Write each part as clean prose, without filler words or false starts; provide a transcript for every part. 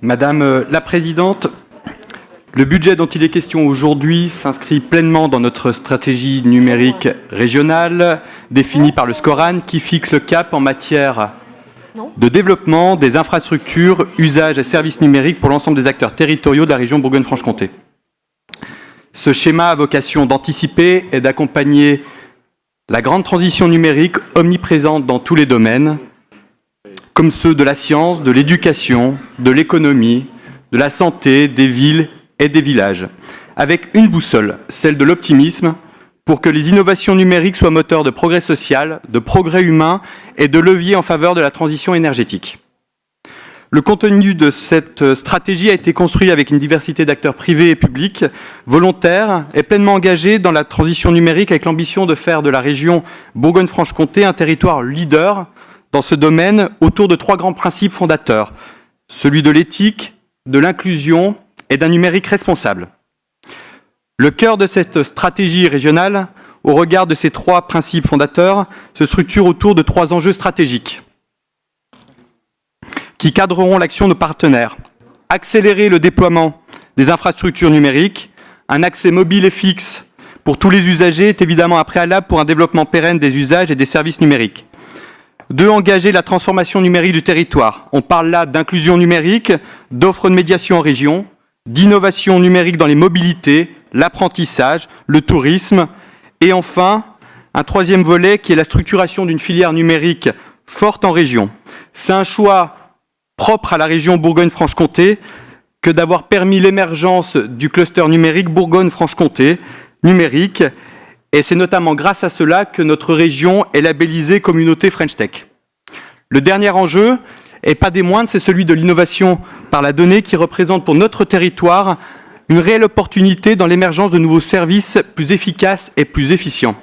Madame la Présidente, le budget dont il est question aujourd'hui s'inscrit pleinement dans notre stratégie numérique régionale définie par le SCORAN qui fixe le cap en matière de développement des infrastructures, usages et services numériques pour l'ensemble des acteurs territoriaux de la région Bourgogne-Franche-Comté. Ce schéma a vocation d'anticiper et d'accompagner la grande transition numérique omniprésente dans tous les domaines, comme ceux de la science, de l'éducation, de l'économie, de la santé, des villes et des villages, avec une boussole, celle de l'optimisme, pour que les innovations numériques soient moteurs de progrès social, de progrès humain et de levier en faveur de la transition énergétique. Le contenu de cette stratégie a été construit avec une diversité d'acteurs privés et publics, volontaires et pleinement engagés dans la transition numérique avec l'ambition de faire de la région Bourgogne-Franche-Comté un territoire leader dans ce domaine autour de 3 grands principes fondateurs, celui de l'éthique, de l'inclusion et d'un numérique responsable. Le cœur de cette stratégie régionale, au regard de ces 3 principes fondateurs, se structure autour de 3 enjeux stratégiques qui cadreront l'action de nos partenaires. Accélérer le déploiement des infrastructures numériques, un accès mobile et fixe pour tous les usagers est évidemment un préalable pour un développement pérenne des usages et des services numériques. 2. Engager la transformation numérique du territoire. On parle là d'inclusion numérique, d'offres de médiation en région, d'innovation numérique dans les mobilités, l'apprentissage, le tourisme, et enfin, un 3e volet qui est la structuration d'une filière numérique forte en région. C'est un choix propre à la région Bourgogne-Franche-Comté que d'avoir permis l'émergence du cluster numérique Bourgogne-Franche-Comté numérique, et c'est notamment grâce à cela que notre région est labellisée Communauté French Tech. Le dernier enjeu, et pas des moindres, c'est celui de l'innovation par la donnée qui représente pour notre territoire une réelle opportunité dans l'émergence de nouveaux services plus efficaces et plus efficients.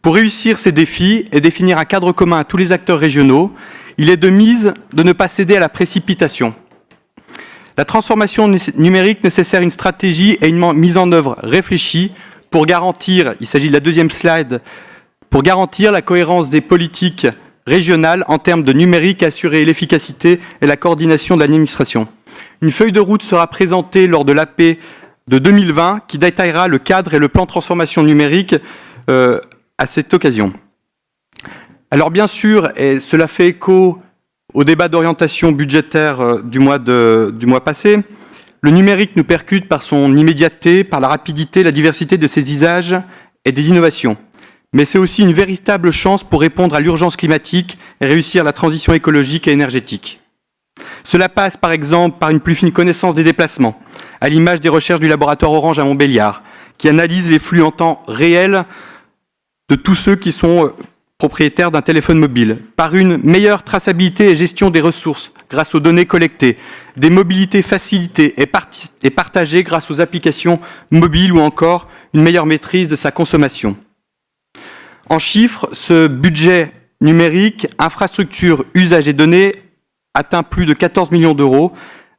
Pour réussir ces défis et définir un cadre commun à tous les acteurs régionaux, il est de mise de ne pas céder à la précipitation. La transformation numérique nécessite une stratégie et une mise en œuvre réfléchie pour garantir, il s'agit de la 2e slide, pour garantir la cohérence des politiques régionales en termes de numérique, assurer l'efficacité et la coordination de l'administration. Une feuille de route sera présentée lors de l'AP de 2020 qui détaillera le cadre et le plan de transformation numérique à cette occasion. Alors bien sûr, et cela fait écho au débat d'orientation budgétaire du mois passé, le numérique nous percute par son immédiateté, par la rapidité, la diversité de ses usages et des innovations. Mais c'est aussi une véritable chance pour répondre à l'urgence climatique et réussir la transition écologique et énergétique. Cela passe par exemple par une plus fine connaissance des déplacements, à l'image des recherches du laboratoire Orange à Montbéliard, qui analyse les flux en temps réel de tous ceux qui sont propriétaires d'un téléphone mobile, par une meilleure traçabilité et gestion des ressources grâce aux données collectées, des mobilités facilitées et partagées grâce aux applications mobiles ou encore une meilleure maîtrise de sa consommation. En chiffres, ce budget numérique, infrastructure, usage et données atteint plus de 14 millions d'euros,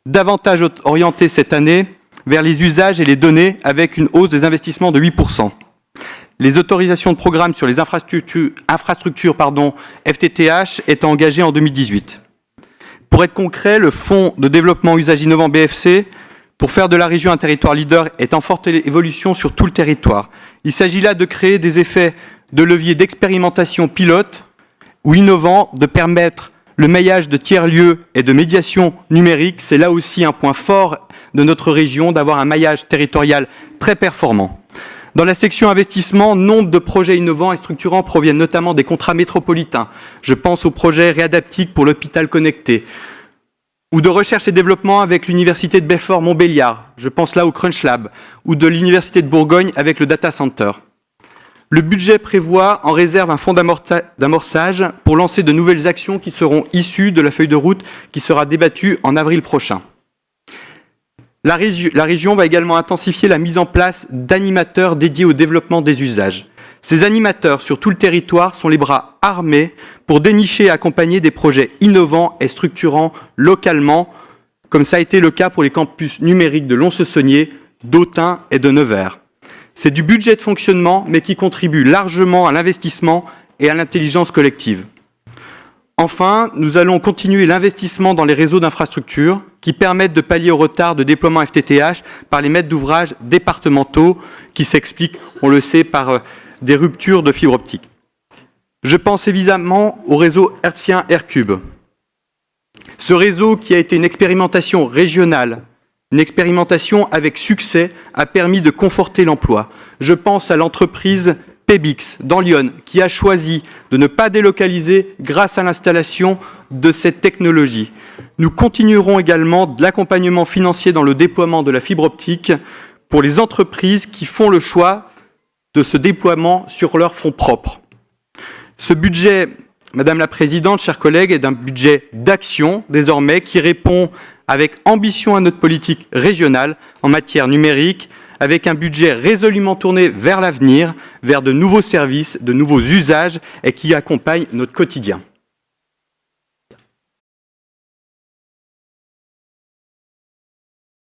davantage orienté cette année vers les usages et les données avec une hausse des investissements de 8%. Les autorisations de programme sur les infrastructures FTTH étant engagées en 2018. Pour être concret, le Fonds de développement usage innovant BFC, pour faire de la région un territoire leader, est en forte évolution sur tout le territoire. Il s'agit là de créer des effets de levier d'expérimentation pilote ou innovants, de permettre le maillage de tiers-lieux et de médiation numérique. C'est là aussi un point fort de notre région, d'avoir un maillage territorial très performant. Dans la section investissement, nombre de projets innovants et structurants proviennent notamment des contrats métropolitains. Je pense au projet Réadaptique pour l'hôpital connecté, ou de recherche et développement avec l'université de Belfort-Montbéliard. Je pense là au Crunch Lab, ou de l'université de Bourgogne avec le Data Center. Le budget prévoit en réserve un fonds d'amorçage pour lancer de nouvelles actions qui seront issues de la feuille de route qui sera débattue en avril prochain. La région va également intensifier la mise en place d'animateurs dédiés au développement des usages. Ces animateurs sur tout le territoire sont les bras armés pour dénicher et accompagner des projets innovants et structurants localement, comme ça a été le cas pour les campus numériques de Lons-le-Saunier, d'Autun et de Nevers. C'est du budget de fonctionnement, mais qui contribue largement à l'investissement et à l'intelligence collective. Enfin, nous allons continuer l'investissement dans les réseaux d'infrastructures, qui permettent de pallier au retard de déploiement FTTH par les maîtres d'ouvrage départementaux qui s'expliquent, on le sait, par des ruptures de fibre optique. Je pense évidemment au réseau hertzien R-Cube. Ce réseau qui a été une expérimentation régionale, une expérimentation avec succès, a permis de conforter l'emploi. Je pense à l'entreprise Pebix dans l'Yonne qui a choisi de ne pas délocaliser grâce à l'installation de cette technologie. Nous continuerons également de l'accompagnement financier dans le déploiement de la fibre optique pour les entreprises qui font le choix de ce déploiement sur leurs fonds propres. Ce budget, Madame la Présidente, chers collègues, est un budget d'action désormais qui répond avec ambition à notre politique régionale en matière numérique, avec un budget résolument tourné vers l'avenir, vers de nouveaux services, de nouveaux usages et qui accompagne notre quotidien.